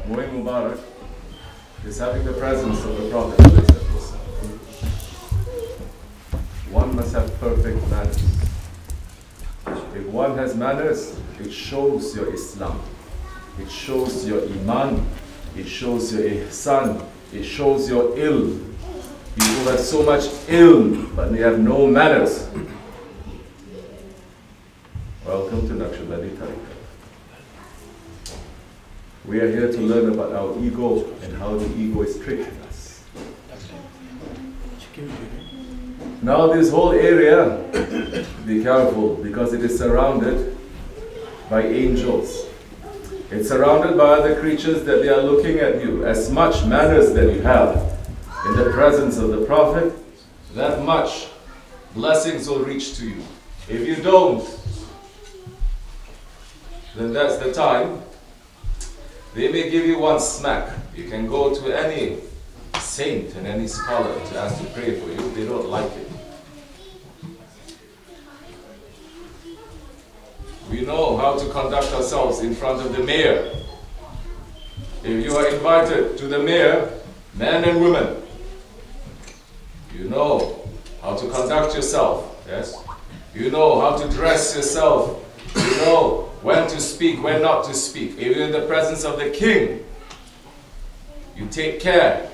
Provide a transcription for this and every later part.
Mu'min Mubarak is having the presence of the Prophet. One must have perfect manners. If one has manners, it shows your Islam, it shows your Iman, it shows your Ihsan, it shows your ilm. People have so much ilm, but they have no manners. Welcome to Naqshbandi Tariqah. We are here to learn about our ego and how the ego is tricking us. Now this whole area, be careful, because it is surrounded by angels. It's surrounded by other creatures that they are looking at you. As much manners that you have in the presence of the Prophet, that much blessings will reach to you. If you don't, then that's the time. They may give you one smack. You can go to any saint and any scholar to ask to pray for you. They don't like it. We know how to conduct ourselves in front of the mayor. If you are invited to the mayor, men and women, you know how to conduct yourself, yes? You know how to dress yourself. You know when to speak, when not to speak. If you're in the presence of the king, you take care.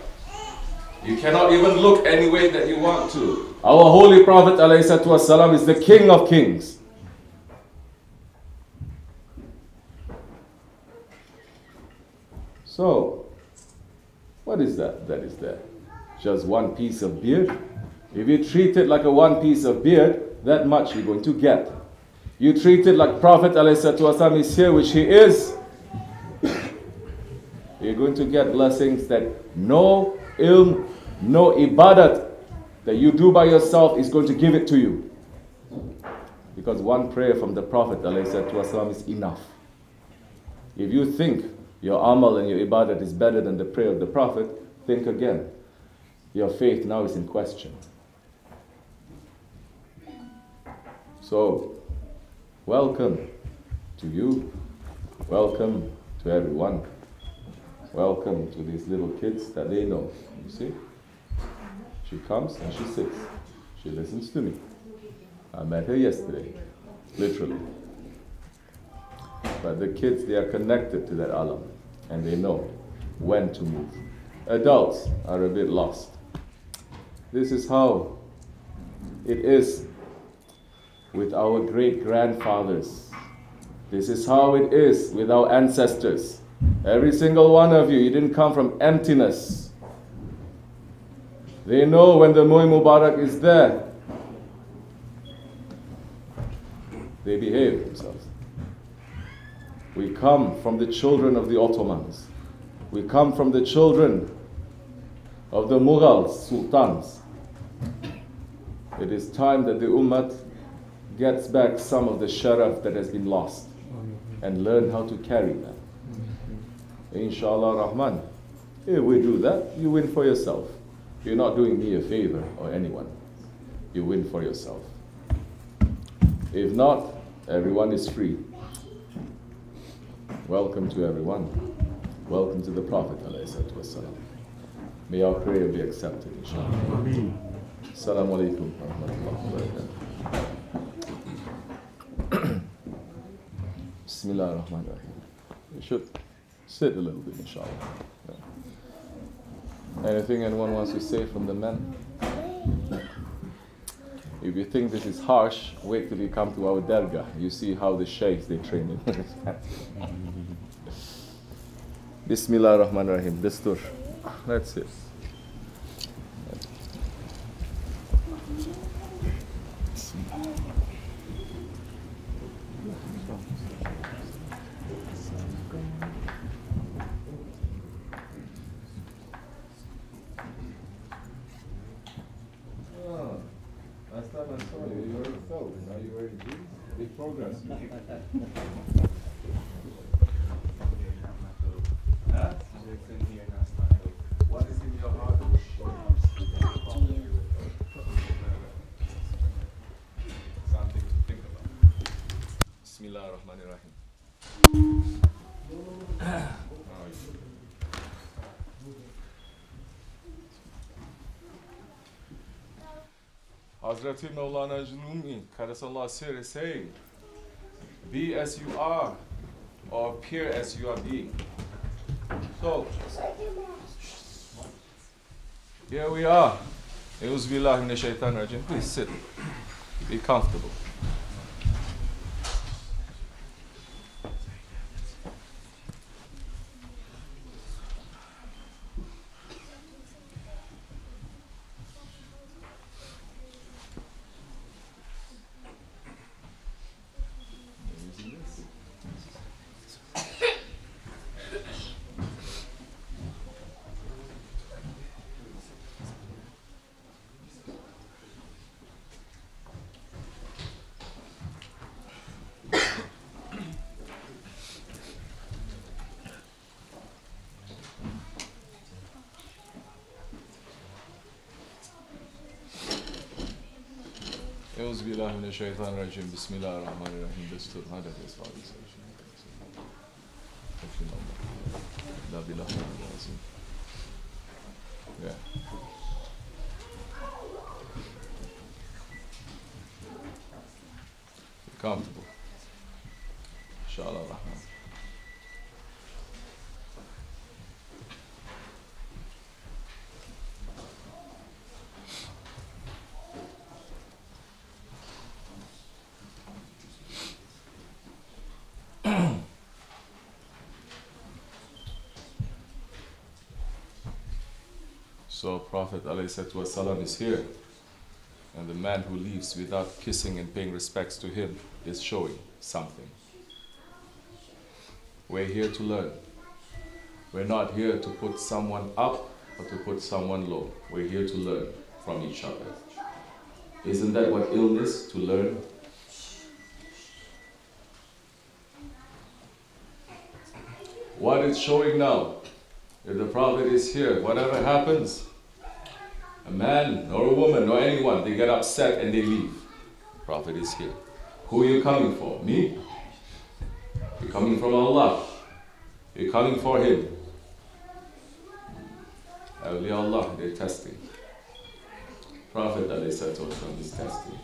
You cannot even look any way that you want to. Our Holy Prophet ﷺ is the King of Kings. So, what is that is there? Just one piece of beard? If you treat it like a one piece of beard, that much you're going to get. You treat it like Prophet ﷺ is here, which he is, you're going to get blessings that no ilm, no ibadat that you do by yourself is going to give it to you. Because one prayer from the Prophet ﷺ is enough. If you think your amal and your ibadat is better than the prayer of the Prophet, think again. Your faith now is in question. So, welcome to you. Welcome to everyone. Welcome to these little kids that they know. You see? She comes and she sits. She listens to me. I met her yesterday, literally. But the kids, they are connected to that alam and they know when to move. Adults are a bit lost. This is how it is with our great-grandfathers. This is how it is with our ancestors. Every single one of you, you didn't come from emptiness. They know when the Mu'min Mubarak is there. They behave themselves. We come from the children of the Ottomans. We come from the children of the Mughals, Sultans. It is time that the Ummah gets back some of the sharaf that has been lost and learn how to carry that. Inshallah Rahman. If we do that, you win for yourself. You're not doing me a favor or anyone. You win for yourself. If not, everyone is free. Welcome to everyone. Welcome to the Prophet ﷺ. May our prayer be accepted, inshallah. Assalamu alaikum wa rahmatullahi wa barakatuh. Bismillahirrahmanirrahim. You should sit a little bit, inshallah. Yeah. Anything anyone wants to say from the men? If you think this is harsh, wait till you come to our Dergahi. You see how the Shaykhs, they train in. Bismillahirrahmanirrahim. Dastur. That's it. Last time I saw you, you were a felt. Now you're wearing jeans. Big progress. Huh? What is in your heart? Something to think about. Bismillahirrahmanirrahim. Hazreti Mawlana Julumi, Qadasallah Sir, is saying, be as you are, or appear as you are being. So, here we are. Please sit. Be comfortable. Bismillahirrahmanirrahim. Bismillahirrahmanirrahim. Yeah. Be comfortable. Inshallah Rahman. So Prophet ﷺ is here, and the man who leaves without kissing and paying respects to him is showing something. We're here to learn. We're not here to put someone up or to put someone low. We're here to learn from each other. Isn't that what illness, to learn? What it's showing now, if the Prophet is here, whatever happens, a man or a woman or anyone, they get upset and they leave. The Prophet is here. Who are you coming for? Me? You're coming from Allah. You're coming for Him. Awliya Allah, they're testing. Prophet is testing.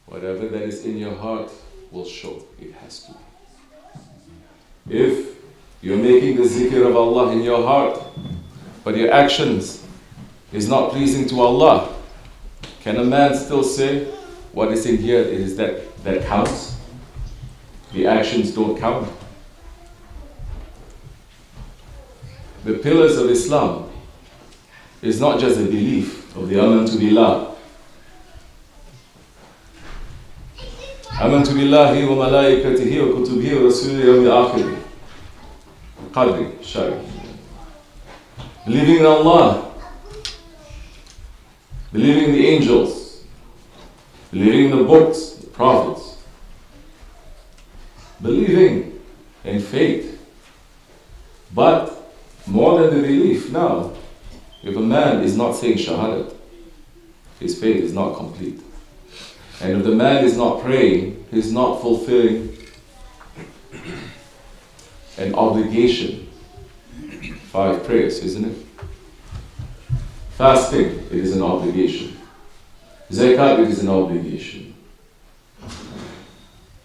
Whatever that is in your heart will show. It has to. If you're making the zikr of Allah in your heart, but your actions is not pleasing to Allah, can a man still say, what is in here is that counts? The actions don't count. The pillars of Islam is not just a belief of the Amantu Billah. Amantu Billahi wa malaikatihi wa kutubihi wa rasulihi wa akhiri. Qadri, Shaykh. Believing in Allah, believing in the angels, believing in the books, the prophets, believing in faith. But more than the belief, now, if a man is not saying Shahadat, his faith is not complete. And if the man is not praying, he's not fulfilling an obligation. 5 prayers, isn't it? Fasting, it is an obligation. Zakat, it is an obligation.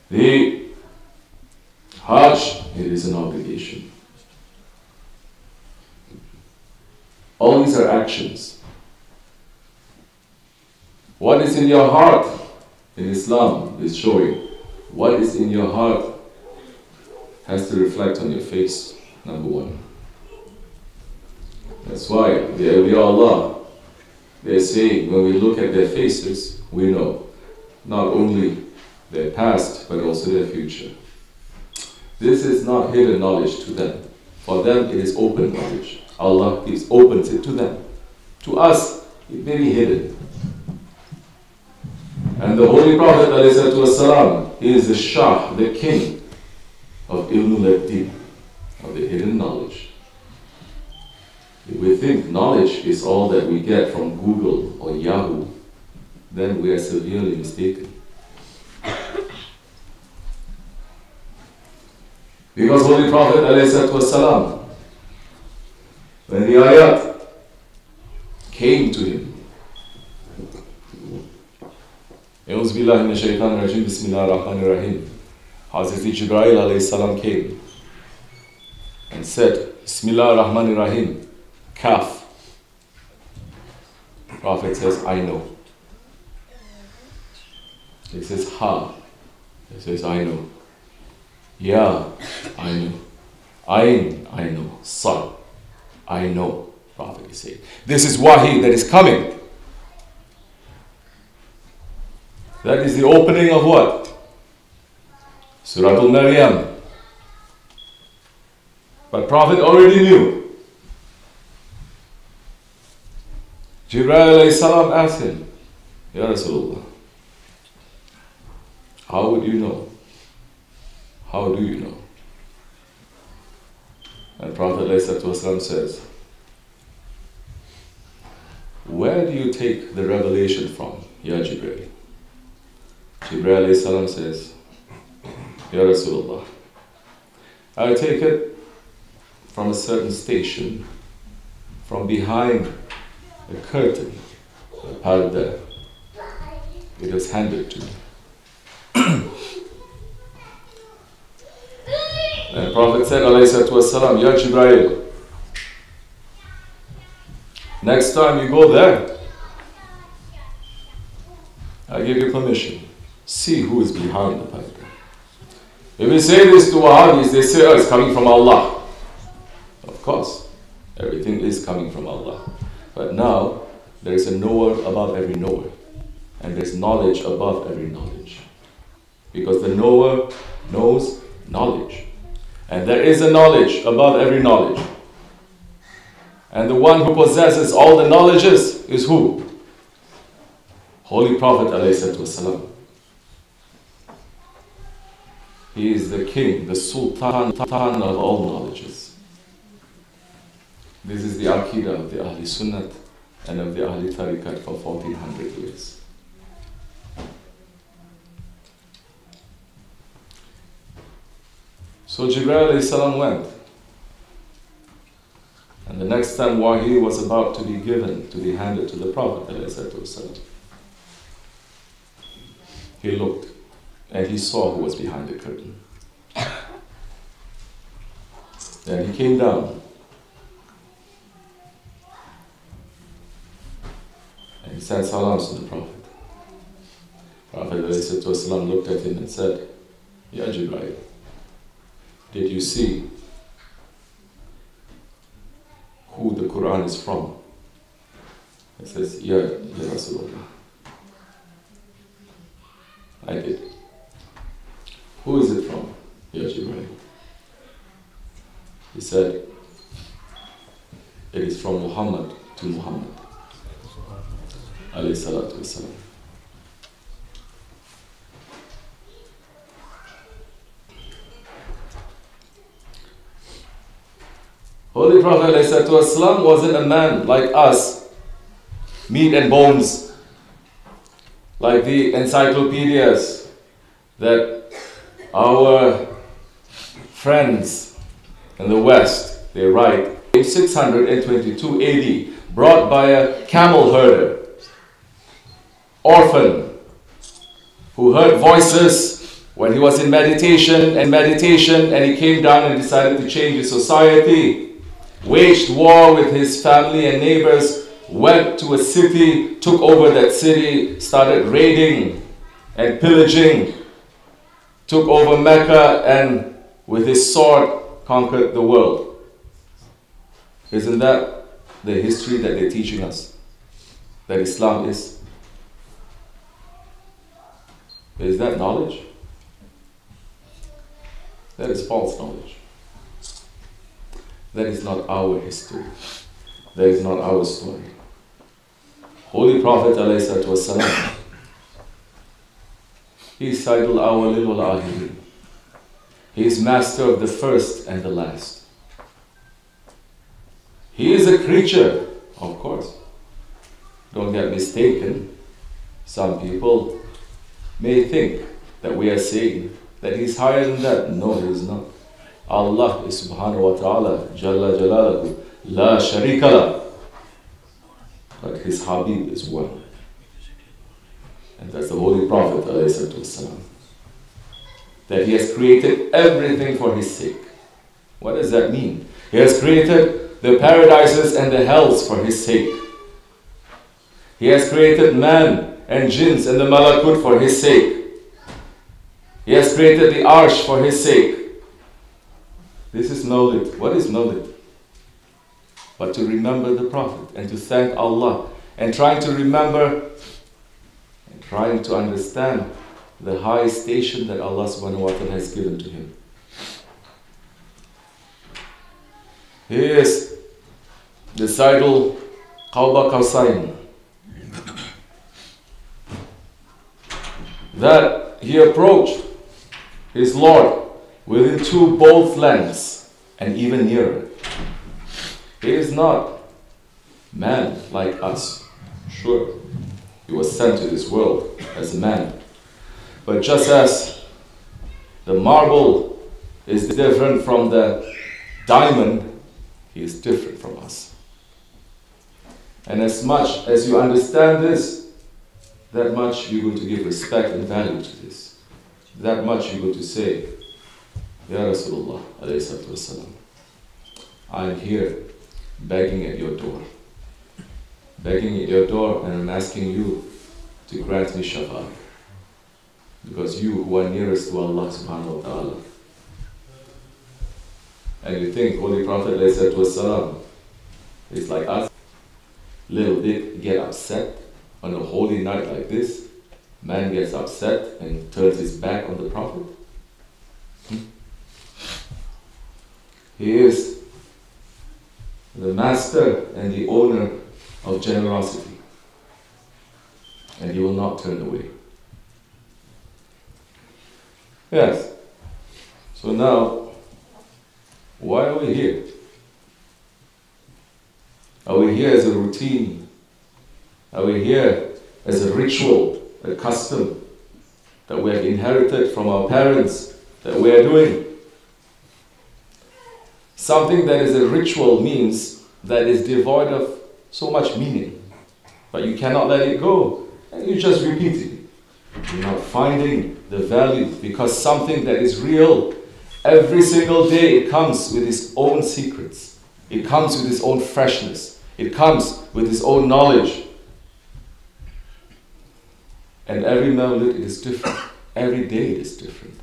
The Hajj, it is an obligation. All these are actions. What is in your heart in Islam is showing. What is in your heart has to reflect on your face, number one. That's why the awliya Allah, they're saying when we look at their faces, we know not only their past, but also their future. This is not hidden knowledge to them. For them, it is open knowledge. Allah opens it to them. To us, it may be hidden. And the Holy Prophet ﷺ, he is the Shah, the king of Ilmul ad-Din, of the hidden knowledge. If we think knowledge is all that we get from Google or Yahoo, then we are severely mistaken. Because Holy Prophet ﷺ, when the ayat came to him, BismillahirRahmanirRahim. Hazrat Jibreel alayhi salam came and said, BismillahirRahmanirRahim, Kaf. Prophet says, I know. He says, Ha. He says, I know. Ya, I know. Ain, I know. Sa, I know. Prophet is saying, this is wahi that is coming. That is the opening of what? Surah Al-Maryam. But Prophet already knew. Jibreel alayhi salam asked him, Ya Rasulullah, how would you know? How do you know? And Prophet ﷺ says, where do you take the revelation from, Ya Jibreel? Jibreel ﷺ says, Ya Rasulullah, I take it from a certain station, from behind a curtain, a parda. It was handed to me. And Prophet said, alayhi Ya Jibreel, next time you go there, I give you permission. See who is behind the parda. If we say this to Wahhabis, they say, oh, it's coming from Allah. Of course, everything is coming from Allah. But now, there is a knower above every knower. And there's knowledge above every knowledge. Because the knower knows knowledge. And there is a knowledge above every knowledge. And the one who possesses all the knowledges is who? Holy Prophet ﷺ. He is the king, the sultan of all knowledges. This is the Aqidah of the Ahli Sunnat and of the Ahli Tariqat for 1400 years. So Jibreel alayhi salam went. And the next time Wahi was about to be given, to be handed to the Prophet alayhi salam, he looked and he saw who was behind the curtain. Then he came down and he sent salams to the Prophet. Prophet ﷺ looked at him and said, Ya Jibreel, did you see who the Quran is from? He says, Ya Rasulullah, I did. Who is it from, Ya Jibreel? He said, it is from Muhammad to Muhammad, alayhi salatu wasalam. Holy Prophet ﷺ wasn't a man like us, meat and bones, like the encyclopedias that our friends in the West, they write. 622 AD, brought by a camel herder, orphan, who heard voices when he was in meditation, and he came down and decided to change his society, waged war with his family and neighbors, went to a city, took over that city, started raiding and pillaging, took over Mecca, and with his sword conquered the world. Isn't that the history that they're teaching us? That Islam is? Is that knowledge? That is false knowledge. That is not our history. That is not our story. Holy Prophet ﷺ, he is Sayyidul Awwalin wal Akhirin. He is master of the first and the last. He is a creature, of course. Don't get mistaken. Some people may think that we are saying that he's higher than that. No, he is not. Allah is subhanahu wa ta'ala, Jalla Jalaluhu, La Sharika La. But his Habib is one. And that's the Holy Prophet ﷺ, that he has created everything for his sake. What does that mean? He has created the paradises and the hells for his sake. He has created man and jinns and the malakut for his sake. He has created the arsh for his sake. This is Mawlid. What is Mawlid? But to remember the Prophet and to thank Allah and trying to remember and trying to understand the high station that Allah subhanahu wa ta'ala has given to him. He is the Sayyidul Qawba Qawsayn, that he approached his Lord within 2 both lengths and even nearer. He is not man like us. Sure, he was sent to this world as a man. But just as the marble is different from the diamond, he is different from us. And as much as you understand this, that much you're going to give respect and value to this. That much you're going to say, Ya Rasulullah alayhi salatu wasalam, I'm here begging at your door. Begging at your door, and I'm asking you to grant me shafa'a. Because you who are nearest to Allah subhanahu wa ta'ala. And you think Holy Prophet alayhi salatu wasalam is like us? Little bit get upset on a holy night like this. Man gets upset and turns his back on the Prophet. He is the master and the owner of generosity, and he will not turn away. Yes. So now, why are we here? Are we here as a routine? Are we here as a ritual, a custom that we have inherited from our parents that we are doing? Something that is a ritual means that is devoid of so much meaning, but you cannot let it go, and you just repeat it. You're not finding the value, because something that is real, every single day it comes with its own secrets. It comes with its own freshness. It comes with its own knowledge. And every Mawlid is different. Every day it is different.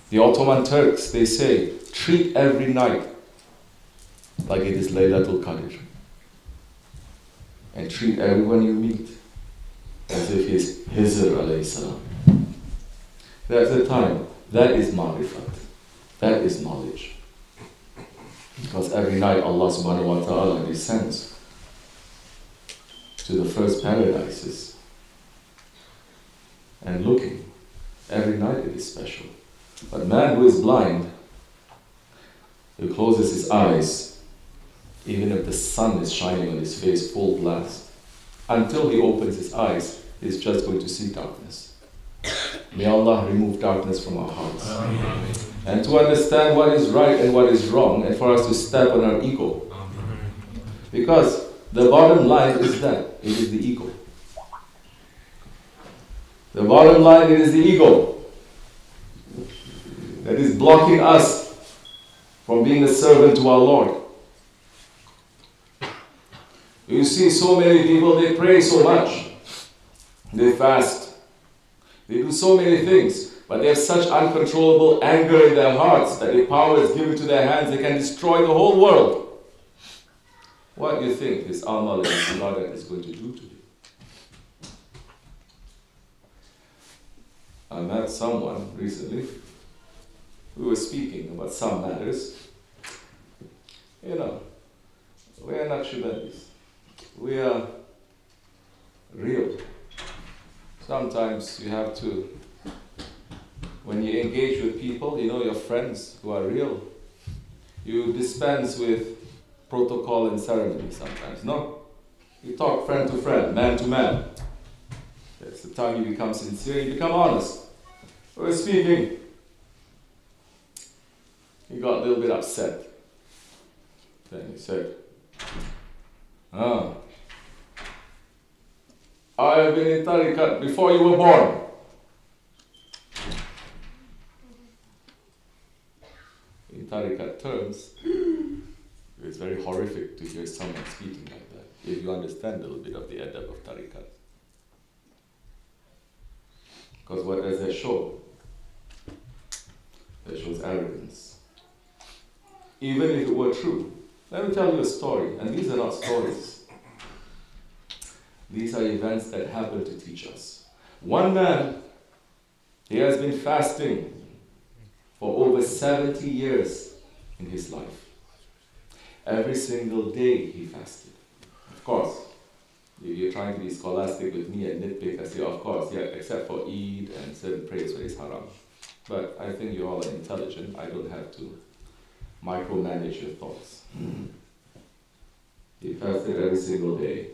The Ottoman Turks, they say, treat every night like it is Laylatul Qadr. And treat everyone you meet as if he is Hizr alayhi salam. That's the time. That is ma'rifat. That is knowledge. Because every night Allah subhanahu wa ta'ala descends to the first paradises. And looking, every night it is special. But man who is blind, who closes his eyes, even if the sun is shining on his face full blast, until he opens his eyes, he's just going to see darkness. May Allah remove darkness from our hearts. Amen. And to understand what is right and what is wrong, and for us to step on our ego. Because the bottom line is that it is the ego. The bottom line, it is the ego that is blocking us from being a servant to our Lord. You see so many people, they pray so much, they fast, they do so many things, but they have such uncontrollable anger in their hearts that if power is given to their hands, they can destroy the whole world. What do you think this amal and ibadah is going to do to you? I met someone recently who was speaking about some matters. You know, we are not shubadis. We are real. Sometimes you have to, when you engage with people, you know, your friends who are real, you dispense with protocol and ceremony sometimes. No? You talk friend to friend, man to man. That's the time you become sincere, you become honest. We were speaking. He got a little bit upset. Then he said, I have been in tariqat before you were born. In tariqat terms, it's very horrific to hear someone speaking like that, if you understand a little bit of the adab of tariqat. Because what does that show? That shows arrogance. Even if it were true. Let me tell you a story, and these are not stories. These are events that happen to teach us. One man, he has been fasting for over 70 years in his life. Every single day he fasted. Of course, if you're trying to be scholastic with me and nitpick, I say, of course, yeah, except for Eid and certain prayers where it's haram. But I think you all are intelligent. I don't have to micromanage your thoughts. He fasted every single day.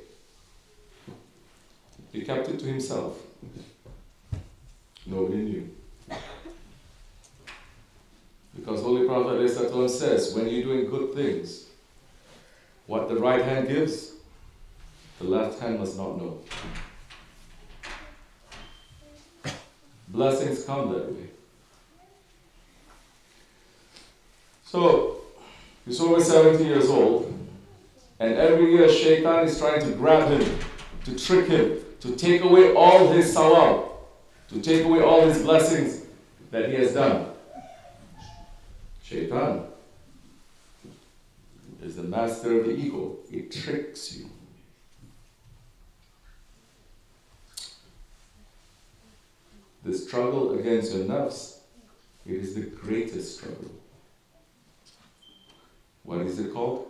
He kept it to himself. Nobody knew. Because Holy Prophet ﷺ says, when you're doing good things, what the right hand gives, the left hand must not know. Blessings come that way. So, he's over 70 years old, and every year Shaitan is trying to grab him, to trick him, to take away all his sawab, to take away all his blessings that he has done. Shaitan is the master of the ego. It tricks you. The struggle against your nafs, it is the greatest struggle. What is it called?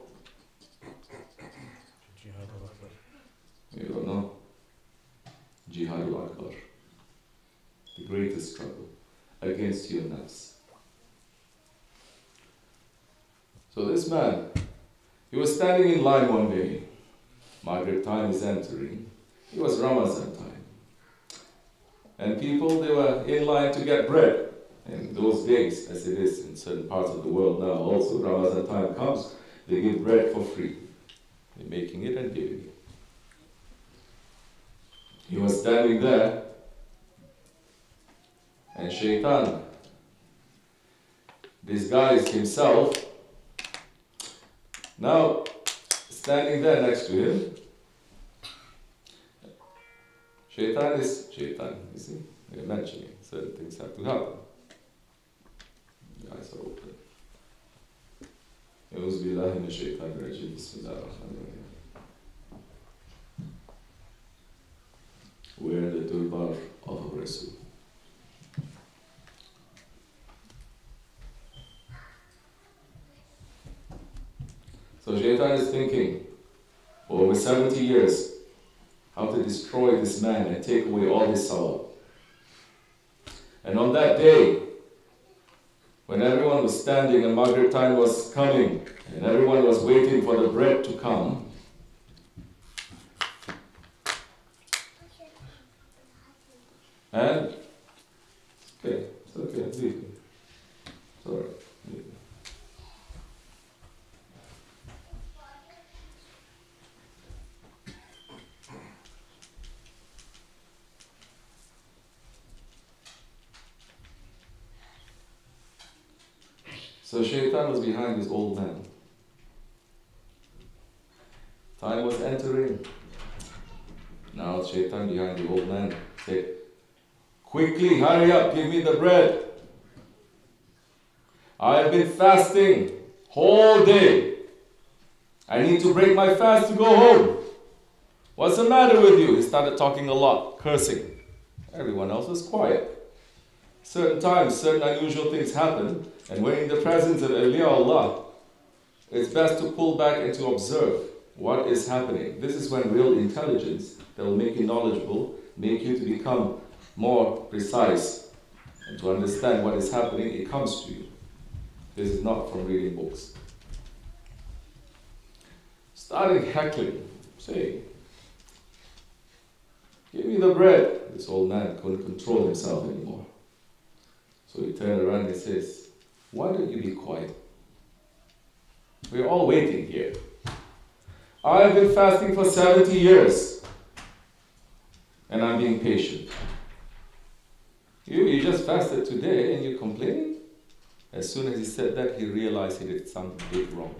You don't know? Jihadul Akbar. The greatest struggle against your nafs. So this man, he was standing in line one day. Maghrib time is entering. It was Ramadan time. And people, they were in line to get bread. In those days, as it is in certain parts of the world now also, Ramadan time comes, they give bread for free. They're making it and giving it. He was standing there, and Shaitan disguised himself. Now, standing there next to him, Shaitan is Shaitan, you see? We're mentioning certain things have to happen. The eyes are open. Bismillahirrahmanirrahim. Wear the turban of Rasul. So Shaitan is thinking for over 70 years how to destroy this man and take away all his sawab. And on that day, when everyone was standing and Maghrib time was coming, and everyone was waiting for the bread to come, and it's okay, leave me. Sorry, leave me. So Shaitan was behind this old man. Time was entering. Now Shaitan behind the old man said, quickly, hurry up, give me the bread. I have been fasting whole day. I need to break my fast to go home. What's the matter with you? He started talking a lot, cursing. Everyone else was quiet. Certain times, certain unusual things happen, and when in the presence of Awliya Allah, it's best to pull back and to observe what is happening. This is when real intelligence that will make you knowledgeable, make you to become more precise, and to understand what is happening, it comes to you. This is not from reading books. Starting heckling, saying, give me the bread. This old man couldn't control himself anymore. So he turned around and says, why don't you be quiet? We're all waiting here. I have been fasting for 70 years. and I'm being patient. You just fasted today and you're complaining? As soon as he said that, he realized he did something big wrong.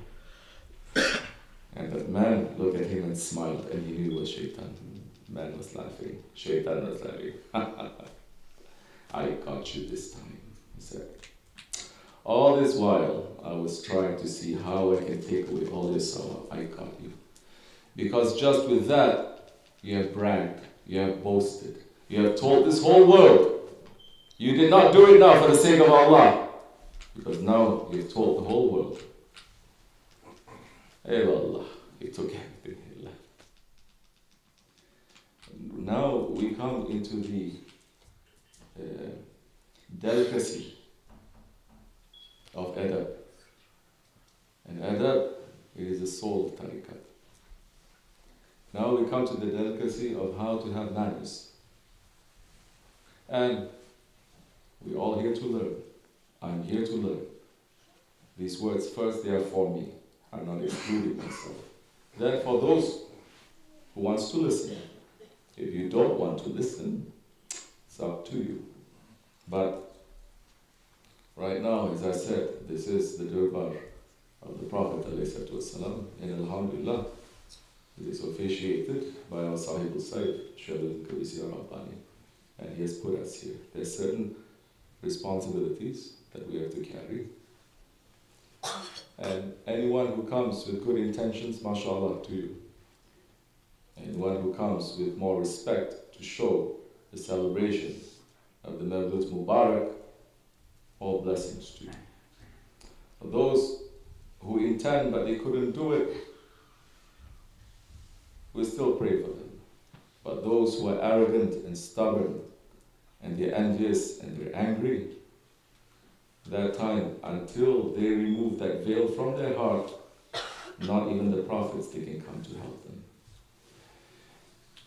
And that man looked at him and smiled, and he knew it was Shaitan. Man was laughing. Shaitan was laughing. I got you this time, he said. All this while, I was trying to see how I can take away all this sorrow. I got you. Because just with that, you have bragged, you have boasted, you have told this whole world. You did not do it now for the sake of Allah. Because now you have told the whole world. Hey Allah, He took everything He left. Now we come into the delicacy of adab. And adab, it is the soul of tariqat. Now we come to the delicacy of how to have manners. And we're all here to learn. I'm here to learn. These words first, they are for me. I'm not excluding myself. Then for those who wants to listen. If you don't want to listen, it's up to you. But right now, as I said, this is the durbar of the Prophet ﷺ, and Alhamdulillah, it is officiated by our Sahib al-Sayyid, Shaykh Kibrisi, Rahmaanir, and he has put us here. There are certain responsibilities that we have to carry. And anyone who comes with good intentions, mashallah to you. Anyone who comes with more respect to show the celebration of the Mawlid Mubarak, all blessings to you. For those who intend but they couldn't do it, we still pray for them. But those who are arrogant and stubborn, and they're envious and they're angry, that time, until they remove that veil from their heart, not even the prophets, they can come to help them.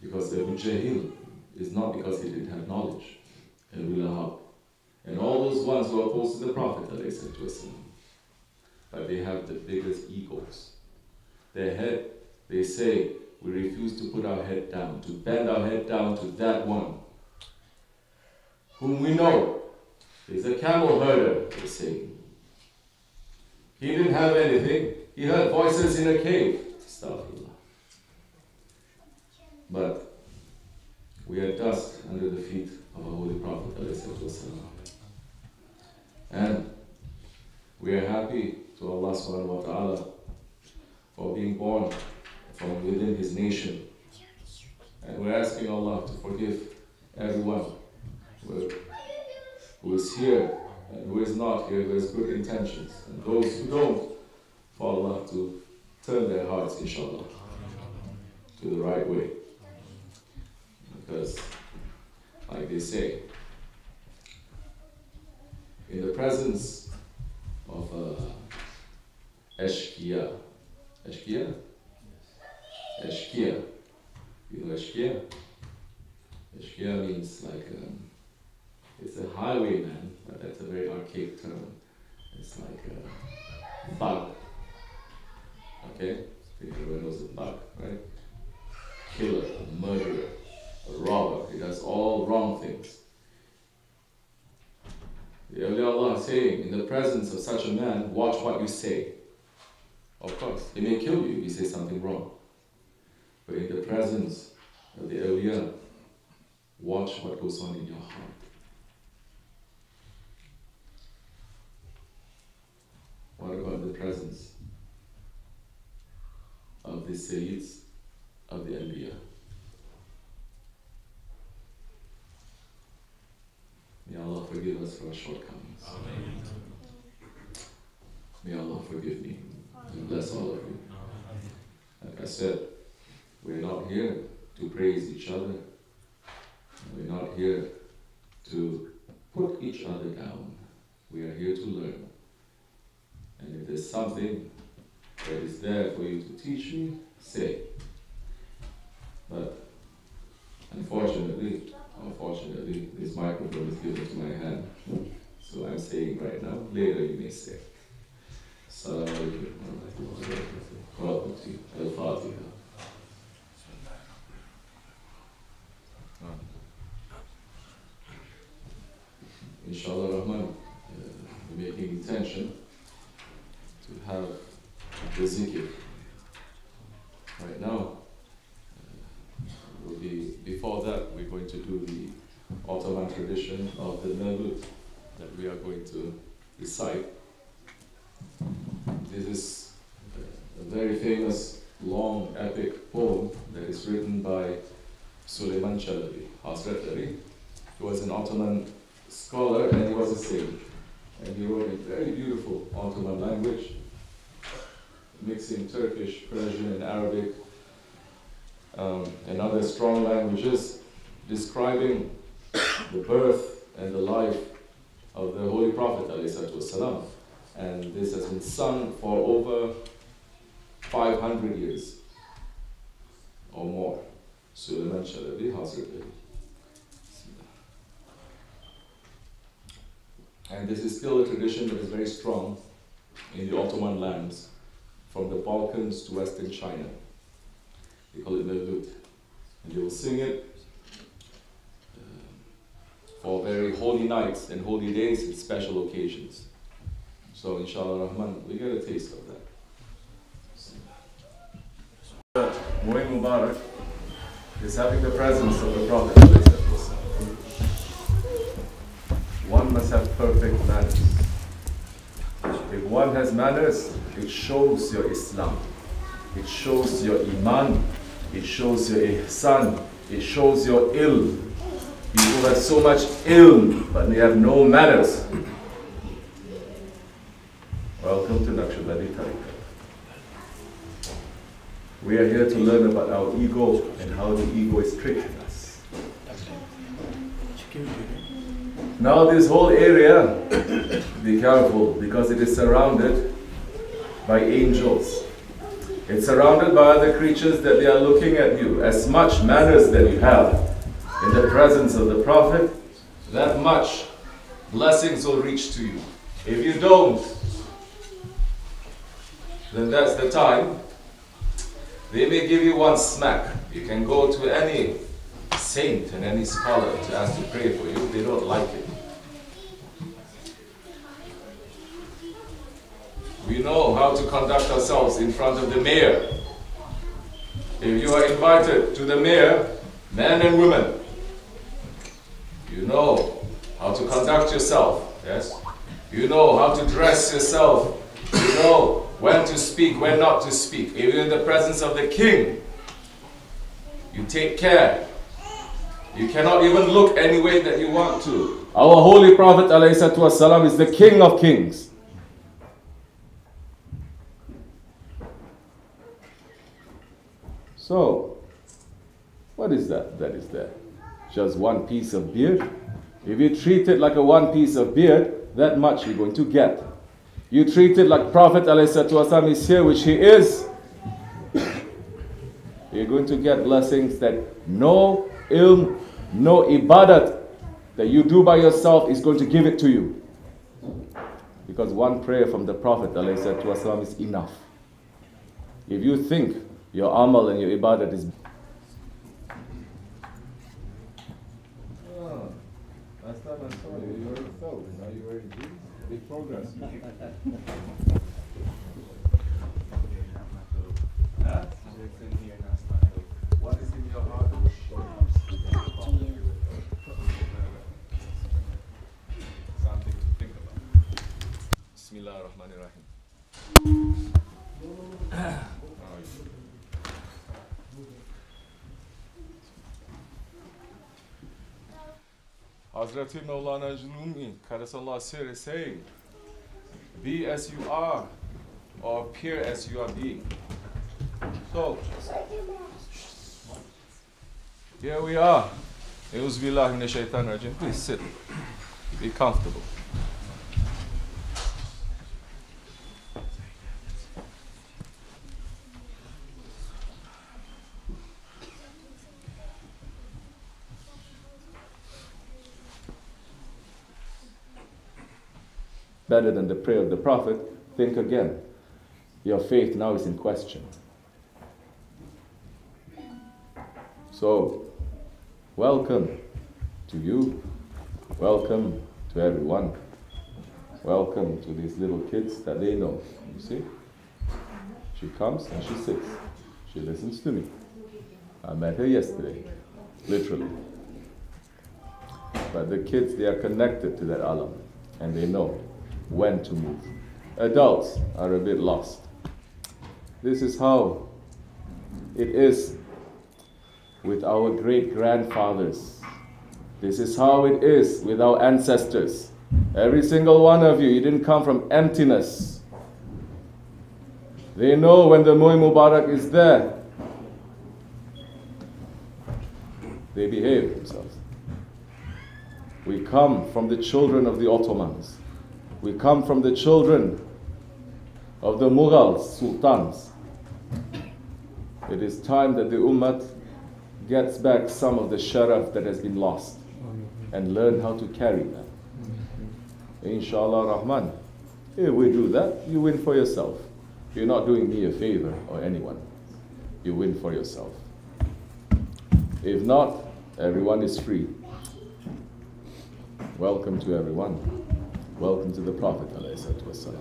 Because the Jahil is not because he didn't have knowledge. And all those ones who are opposed to the Prophet, but they have the biggest egos. Their head, they say, we refuse to put our head down, to bend our head down to that one whom we know is a camel herder, they say. He didn't have anything. He heard voices in a cave. Astaghfirullah. But we are dust under the feet of our Holy Prophet. And we are happy to Allah subhanahu wa ta'ala for being born from within His nation. And we're asking Allah to forgive everyone who is here and who is not here, who has good intentions. And those who don't, for Allah to turn their hearts, inshallah, to the right way. Because, like they say, in the presence of Ashkiya. Ashkiya? Ashkiya. You know Ashkiya? Ashkiya means like, it's a highwayman, but that's a very archaic term. It's like a bug. Okay? Everyone knows a bug, right? Killer, a murderer, a robber. He does all wrong things. The awliya Allah is saying, in the presence of such a man, watch what you say. Of course, he may kill you if you say something wrong. But in the presence of the awliya, watch what goes on in your heart. What about the presence of the Sayyids of the Anbiya? May Allah forgive us for our shortcomings. Amen. May Allah forgive me and bless all of you. Like I said, we're not here to praise each other. We're not here to put each other down. We are here to learn. And if there's something that is there for you to teach me, say. But unfortunately, this microphone is given to my hand. So I'm saying right now, later you may say. Assalamu alaikum wa rahmatullahi wa barakatuh. Al-Fatiha. to have the zikr. Right now, before that, we're going to do the Ottoman tradition of the Mawlid that we are going to recite. This is a very famous, long, epic poem that is written by Süleyman Çelebi, Hazret Ali. He was an Ottoman scholar and he was a sage. And he wrote in very beautiful Ottoman language, mixing Turkish, Persian, and Arabic, and other strong languages, describing the birth and the life of the Holy Prophet ﷺ. And this has been sung for over 500 years or more. Süleyman Çelebi, Hazret Ali. And this is still a tradition that is very strong in the Ottoman lands, from the Balkans to Western China. They call it Mawlid. And they will sing it for very holy nights and holy days and special occasions. So inshallah Rahman, we get a taste of that. Mu'in Mubarak is having the presence of the Prophet. One must have perfect manners. If one has manners, it shows your Islam, it shows your Iman, it shows your Ihsan, it shows your ilm. People have so much ilm, but they have no manners. Welcome to Naqshbandi Tariqat. We are here to learn about our ego and how the ego is tricking us. Now this whole area, be careful, because it is surrounded by angels. It's surrounded by other creatures that they are looking at you. As much manners that you have in the presence of the Prophet, that much blessings will reach to you. If you don't, then that's the time. They may give you one smack. You can go to any saint and any scholar to ask to pray for you. They don't like it. We know how to conduct ourselves in front of the mayor. If you are invited to the mayor, men and women, you know how to conduct yourself, yes? You know how to dress yourself. You know when to speak, when not to speak. If you're in the presence of the king, you take care. You cannot even look any way that you want to. Our Holy Prophet ﷺ is the King of Kings. So, what is that is there? Just one piece of beard? If you treat it like a one piece of beard, that much you're going to get. You treat it like Prophet ﷺ is here, which he is, you're going to get blessings that no ilm, no ibadat that you do by yourself is going to give it to you. Because one prayer from the Prophet ﷺ is enough. If you think your amal and your ibadat is... Oh, last time I saw you, you were in felt. Now you're wearing jeans. Big progress. Huh? What is in your heart? Something to think about. Bismillahirrahmanirrahim. Hazreti Mevlana Rumi, Karasallah Sir, is saying, be as you are, or appear as you are being. So, here we are. Please sit. Be comfortable. Better than the prayer of the Prophet, think again. Your faith now is in question. So, welcome to you. Welcome to everyone. welcome to these little kids that they know. You see? She comes and she sits. She listens to me. I met her yesterday, literally. But the kids, they are connected to that alam and they know when to move. Adults are a bit lost. This is how it is with our great-grandfathers. This is how it is with our ancestors. Every single one of you, you didn't come from emptiness. They know when the Mu'min Mubarak is there. They behave themselves. We come from the children of the Ottomans. We come from the children of the Mughals, Sultans. It is time that the Ummah gets back some of the sharaf that has been lost and learn how to carry that. Inshallah Rahman. If we do that, you win for yourself. You're not doing me a favor or anyone. You win for yourself. If not, everyone is free. Welcome to everyone. Welcome to the Prophet ﷺ.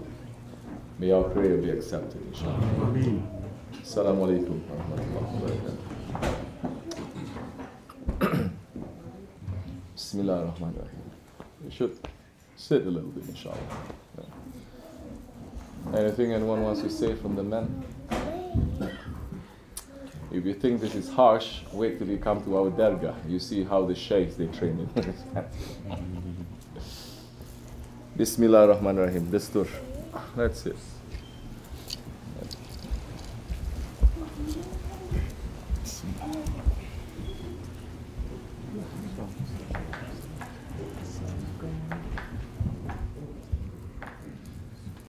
May our prayer be accepted, inshallah. Ameen. Assalamu alaikum wa rahmatullahi wa barakatuh. Bismillahirrahmanirrahim. You should sit a little bit, inshallah. Yeah. Anything anyone wants to say from the men? If you think this is harsh, wait till you come to our Dergahi. You see how the Shaykhs, they train it. Bismillahirrahmanirrahim. Dastur. That's it.